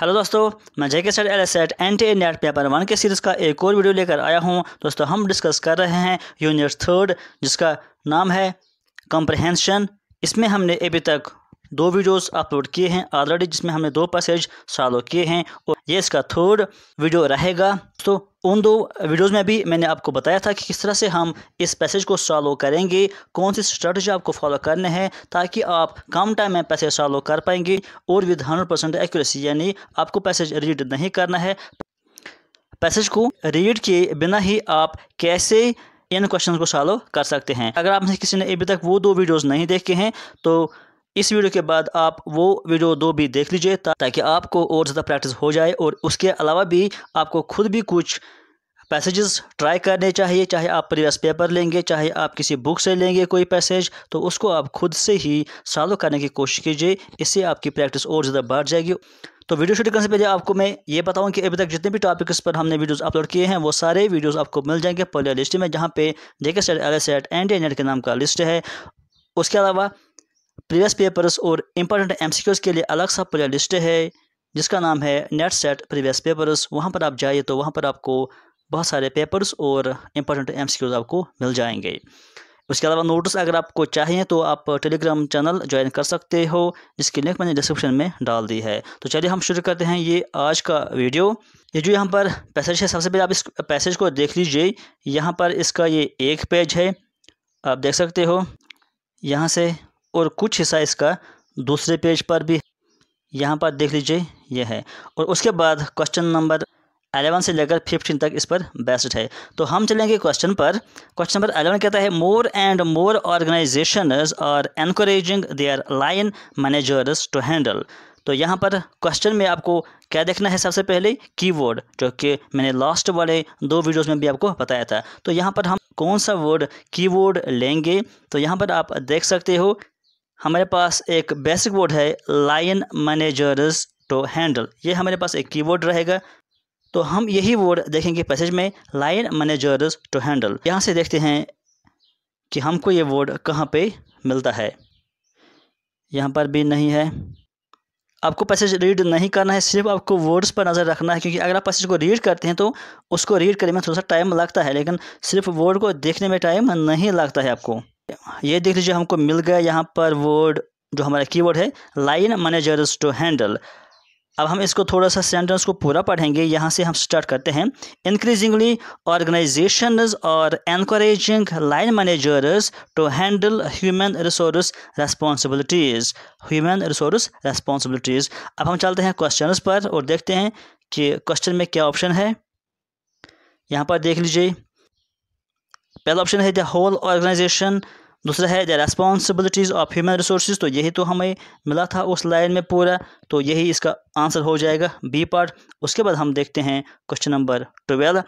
Hello दोस्तों, मैं जेके set एलएसएट NTA net paper 1 के सीरीज़ का एक और वीडियो लेकर आया हूं। दोस्तों, हम डिस्कस कर रहे हैं यूनिट 3 जिसका नाम है कॉम्प्रहेंशन। इसमें हमने अभी तक 2 वीडियोस अपलोड किए हैं ऑलरेडी, जिसमें हमने 2 पैसेज सॉल्व किए हैं और ये इसका 3rd वीडियो रहेगा। तो उन 2 वीडियोस में भी मैंने आपको बताया था कि किस तरह से हम इस पैसेज को सॉल्व करेंगे, कौन सी स्ट्रेटजी आपको फॉलो करने हैं ताकि आप कम टाइम में पैसेज सॉल्व कर पाएंगे और विद 100% एक्यूरेसी। यानी आपको पैसेज रीड नहीं करना है, पैसेज को रीड किए बिना ही आप कैसे इन क्वेश्चन को सॉल्व कर सकते हैं। अगर आप में किसी ने अभी तक वो 2 वीडियोस नहीं देखे हैं तो इस वीडियो के बाद आप वो वीडियो 2 भी देख लीजिए ताकि आपको और ज़्यादा प्रैक्टिस हो जाए। और उसके अलावा भी आपको खुद भी कुछ पैसेजेस ट्राई करने चाहिए, चाहे आप प्रीवियस पेपर लेंगे, चाहे आप किसी बुक से लेंगे कोई पैसेज, तो उसको आप खुद से ही सॉल्व करने की कोशिश कीजिए। इससे आपकी प्रैक्टिस और ज़्यादा बढ़ जाएगी। तो वीडियो शुरू करने से पहले आपको मैं ये बताऊं कि अभी तक जितने भी टॉपिक्स पर हमने वीडियोस अपलोड किए हैं वो सारे वीडियोस आपको मिल जाएंगे प्ले लिस्ट में, जहाँ पे जेके सेट एलएसएट एनटीए नेट के नाम का लिस्ट है। उसके अलावा प्रीवियस पेपर्स और इम्पोर्टेंट एमसीक्यूज़ के लिए अलग सा प्ले लिस्ट है जिसका नाम है नेट सेट प्रीवियस पेपर्स। वहाँ पर आप जाइए तो वहाँ पर आपको बहुत सारे पेपर्स और इम्पोर्टेंट एमसीक्यूज़ आपको मिल जाएंगे। उसके अलावा नोट्स अगर आपको चाहिए तो आप टेलीग्राम चैनल ज्वाइन कर सकते हो, जिसकी लिंक मैंने डिस्क्रिप्शन में डाल दी है। तो चलिए हम शुरू करते हैं ये आज का वीडियो। ये जो यहाँ पर पैसेज है, सबसे पहले आप इस पैसेज को देख लीजिए। यहाँ पर इसका ये एक पेज है, आप देख सकते हो यहाँ से, और कुछ हिस्सा इसका दूसरे पेज पर भी यहाँ पर देख लीजिए ये है। और उसके बाद क्वेश्चन नंबर 11 से लेकर 15 तक इस पर बेस्ड है। तो हम चलेंगे क्वेश्चन पर। क्वेश्चन नंबर 11 कहता है more and more organisations are encouraging their line managers to handle. तो यहाँ पर क्वेश्चन में आपको क्या देखना है, सबसे पहले कीवर्ड, जो कि मैंने लास्ट वाले 2 वीडियोस में भी आपको बताया था। तो यहाँ पर हम कौन सा वर्ड कीवर्ड लेंगे, तो यहाँ पर आप देख सकते हो हमारे पास एक बेसिक वर्ड है लाइन मैनेजर्स टू हैंडल। ये हमारे पास एक कीवर्ड रहेगा। तो हम यही वर्ड देखेंगे पैसेज में, लाइन मैनेजर्स टू हैंडल। यहाँ से देखते हैं कि हमको ये वर्ड कहाँ पे मिलता है। यहाँ पर भी नहीं है। आपको पैसेज रीड नहीं करना है, सिर्फ आपको वर्ड्स पर नज़र रखना है, क्योंकि अगर आप पैसेज को रीड करते हैं तो उसको रीड करने में थोड़ा सा टाइम लगता है, लेकिन सिर्फ वर्ड को देखने में टाइम नहीं लगता है आपको। ये देख लीजिए, हमको मिल गया यहाँ पर वर्ड, जो हमारा कीवर्ड है लाइन मैनेजर्स टू हैंडल। अब हम इसको थोड़ा सा सेंटेंस को पूरा पढ़ेंगे। यहाँ से हम स्टार्ट करते हैं। Increasingly organisations are encouraging line managers to handle human resource responsibilities. Human resource responsibilities. अब हम चलते हैं क्वेश्चंस पर और देखते हैं कि क्वेश्चन में क्या ऑप्शन है। यहाँ पर देख लीजिए, पहला ऑप्शन है द होल ऑर्गेनाइजेशन, दूसरा है the responsibilities of human resources. तो यही तो हमें मिला था उस लाइन में पूरा, तो यही इसका आंसर हो जाएगा, बी पार्ट। उसके बाद हम देखते हैं question number 12।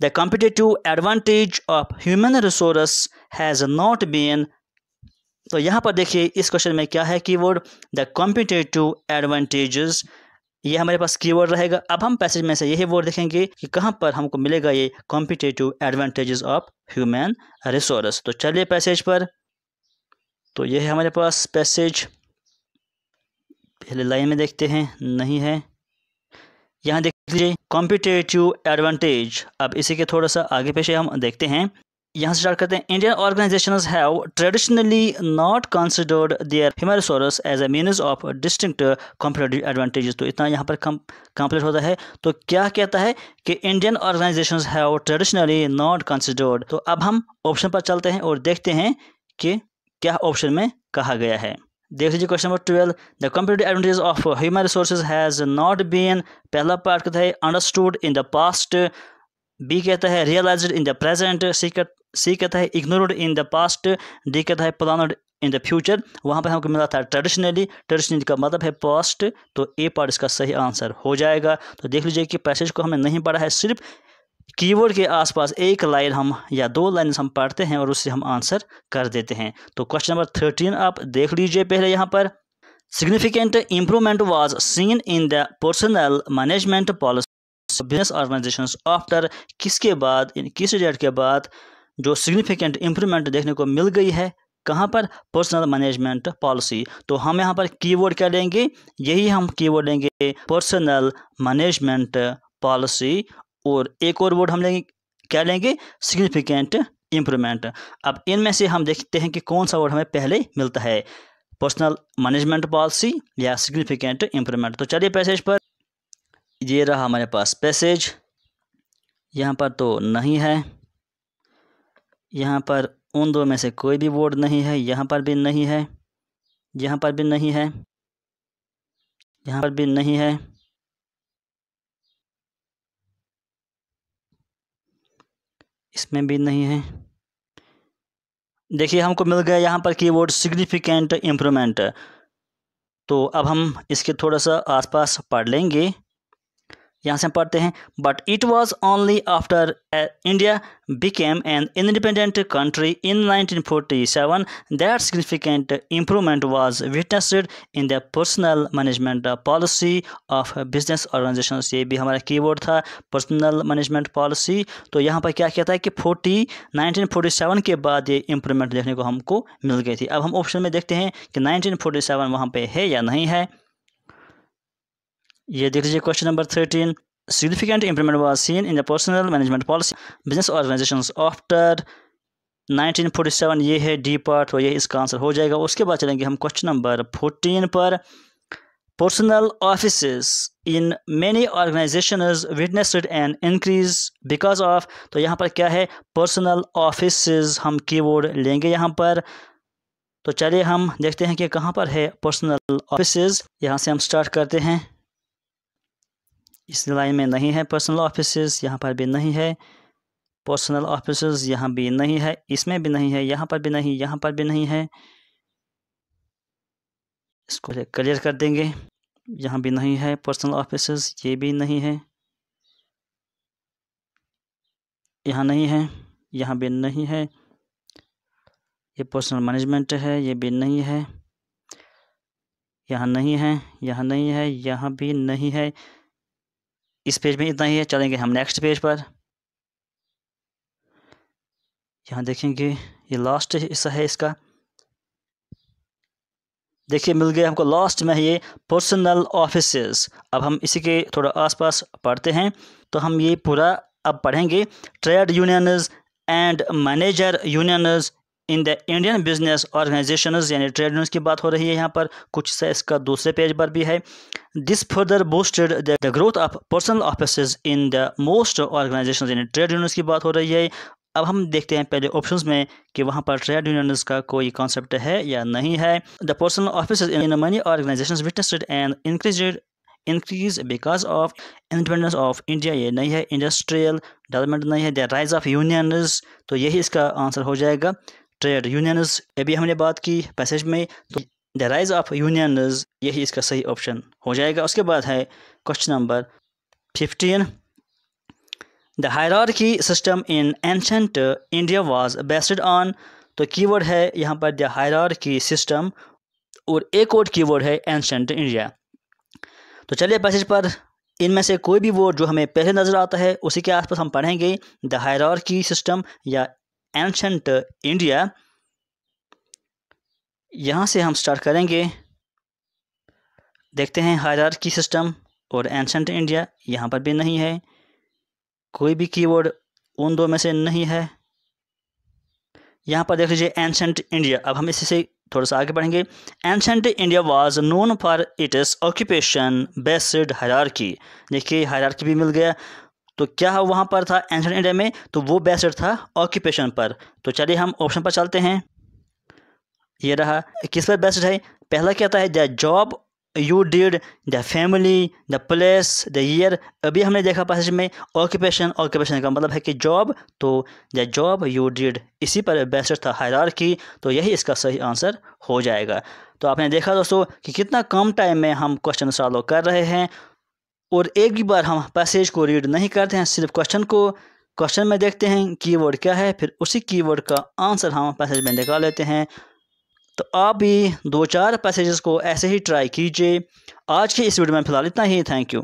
The competitive advantage of human resource has not been. तो यहाँ पर देखिए इस क्वेश्चन में क्या है कीवर्ड, द कॉम्पिटिटिव एडवांटेजेस। ये हमारे पास कीवर्ड रहेगा। अब हम पैसेज में से यही वर्ड देखेंगे कि कहाँ पर हमको मिलेगा ये competitive advantages of human resource. तो चलिए पैसेज पर। तो ये है हमारे पास पैसेज, पहले लाइन में देखते हैं, नहीं है। यहाँ देख लीजिए कॉम्पिटिटिव एडवांटेज। अब इसी के थोड़ा सा आगे पीछे हम देखते हैं। यहाँ से स्टार्ट करते हैं। Indian organisations have traditionally not considered their human resource as a means of distinct competitive advantages. तो इतना यहाँ पर कंप्लीट होता है। तो क्या कहता है कि Indian organisations have traditionally not considered. तो अब हम ऑप्शन पर चलते हैं और देखते हैं कि क्या ऑप्शन में कहा गया है। देख लीजिए question number 12। The competitive advantage of human resources has not been. पहला पार्ट कहता है understood in the past, b कहता है realised in the present, c कहता है ignored in the past, d कहता है प्लान्ड इन द फ्यूचर। वहाँ पर हमको मिला था ट्रेडिशनली। ट्रेडिशनली का मतलब है पास्ट, तो ए पार्ट इसका सही आंसर हो जाएगा। तो देख लीजिए कि पैसेज को हमें नहीं पढ़ा है, सिर्फ कीवर्ड के आसपास एक लाइन हम या 2 लाइन हम पढ़ते हैं और उससे हम आंसर कर देते हैं। तो क्वेश्चन नंबर 13 आप देख लीजिए पहले। यहाँ पर significant improvement was seen in the personal management policy business organisations after, किसके बाद, किस डेट के बाद जो सिग्निफिकेंट इम्प्रूवमेंट देखने को मिल गई है कहाँ पर? Personal management policy. तो हम यहाँ पर कीवर्ड क्या लेंगे? यही हम कीवर्ड लेंगे, पर्सनल मैनेजमेंट पॉलिसी। और एक और वर्ड हम लेंगे, क्या लेंगे? Significant improvement. अब इनमें से हम देखते हैं कि कौन सा वर्ड हमें पहले मिलता है, पर्सनल मैनेजमेंट पॉलिसी या सिग्निफिकेंट इम्प्रूवमेंट। तो चलिए पैसेज पर, ये रहा हमारे पास पैसेज। यहाँ पर तो नहीं है, यहाँ पर उन दो में से कोई भी वर्ड नहीं है, यहाँ पर भी नहीं है, यहाँ पर भी नहीं है, यहाँ पर भी नहीं है, इसमें भी नहीं है। देखिए हमको मिल गया यहाँ पर कीवर्ड सिग्निफिकेंट इम्प्रूवमेंट। तो अब हम इसके थोड़ा सा आसपास पढ़ लेंगे। यहाँ से हम पढ़ते हैं, but it was only after India became an independent country in 1947 that significant improvement was witnessed in the personal management policy of business organisations. ये भी हमारा कीवर्ड था, पर्सनल मैनेजमेंट पॉलिसी। तो यहाँ पर क्या कहता है कि 1947 के बाद ये इम्प्रूवमेंट देखने को हमको मिल गई थी। अब हम ऑप्शन में देखते हैं कि 1947 वहाँ पे है या नहीं है। ये देख लीजिए question number 13, significant improvement was seen in the personal management policy business organisations after 1947। ये है डी पार्ट, तो ये इसका आंसर हो जाएगा। उसके बाद चलेंगे हम क्वेश्चन नंबर 14 पर, personal offices in many organisations witnessed an increase because of. तो यहाँ पर क्या है? पर्सनल ऑफिसेस हम कीवर्ड लेंगे यहाँ पर। तो चलिए हम देखते हैं कि कहाँ पर है पर्सनल ऑफिसेस। यहाँ से हम स्टार्ट करते हैं, इस लाइन में नहीं है पर्सनल ऑफिसेस, यहाँ पर भी नहीं है पर्सनल ऑफिसेस, यहाँ भी नहीं है, इसमें भी नहीं है, यहाँ पर भी नहीं, यहाँ पर भी नहीं है। इसको क्लियर कर देंगे, यहाँ भी नहीं है पर्सनल ऑफिसेस, ये भी नहीं है, यहाँ नहीं है, यहाँ भी नहीं है। ये पर्सनल मैनेजमेंट है, ये भी नहीं है, यहाँ नहीं है, यहाँ नहीं है, यहाँ भी नहीं है। इस पेज में इतना ही है। चलेंगे हम नेक्स्ट पेज पर, यहाँ देखेंगे ये लास्ट हिस्सा है इसका। देखिए मिल गया हमको लास्ट में है ये पर्सनल ऑफिसेस। अब हम इसी के थोड़ा आसपास पढ़ते हैं, तो हम ये पूरा अब पढ़ेंगे। Trade unions and manager unions in the Indian business organisations, यानी ट्रेड यूनियंस की बात हो रही है यहाँ पर। कुछ से इसका दूसरे पेज पर भी है। This further boosted the growth of personal offices in the most organisations, यानी ट्रेड यूनियंस की बात हो रही है। अब हम देखते हैं पहले ऑप्शंस में कि वहाँ पर ट्रेड यूनियंस का कोई कॉन्सेप्ट है या नहीं है। The personal offices in money organisations witnessed and increase because of independence of India, ये नहीं है। इंडस्ट्रियल डेवलपमेंट नहीं है। द राइज ऑफ यूनियंस, तो यही इसका आंसर हो जाएगा, ट्रेड यूनियंस। अभी हमने बात की पैसेज में, तो द राइज ऑफ यूनियंस यही इसका सही ऑप्शन हो जाएगा। उसके बाद है question number 15, the hierarchy system in ancient India was based on. तो कीवर्ड है यहाँ पर द हायरार्की सिस्टम, और एक और कीवर्ड है एंशंट इंडिया। तो चलिए पैसेज पर, इनमें से कोई भी वर्ड जो हमें पहले नज़र आता है उसी के आसपास हम पढ़ेंगे, द हायरार्की सिस्टम या एंशंट इंडिया। यहाँ से हम स्टार्ट करेंगे, देखते हैं हायरार्की सिस्टम और एंशंट इंडिया। यहाँ पर भी नहीं है, कोई भी कीवर्ड उन दो में से नहीं है। यहाँ पर देख लीजिए एंशंट इंडिया। अब हम इसी से थोड़ा सा आगे बढ़ेंगे। Ancient India was known for its occupation based hierarchy. देखिए हायरार्की भी मिल गया। तो क्या वहाँ पर था एंशंट इंडिया में? तो वो बेस्ड था ऑक्यूपेशन पर। तो चलिए हम ऑप्शन पर चलते हैं। ये रहा, किस पर बेस्ड है? पहला कहता है the job you did, the family, the place, the year. अभी हमने देखा पैसेज में ऑक्यूपेशन, ऑक्यूपेशन का मतलब है कि जॉब, तो द जॉब यू डिड इसी पर बेस्ड था हायरार्की। तो यही इसका सही आंसर हो जाएगा। तो आपने देखा दोस्तों कि कितना कम टाइम में हम क्वेश्चन सॉल्व कर रहे हैं, और एक भी बार हम पैसेज को रीड नहीं करते हैं, सिर्फ क्वेश्चन में देखते हैं कीवर्ड क्या है, फिर उसी कीवर्ड का आंसर हम पैसेज में निकाल लेते हैं। तो आप भी 2-4 पैसेजेस को ऐसे ही ट्राई कीजिए। आज के इस वीडियो में फिलहाल इतना ही। Thank you.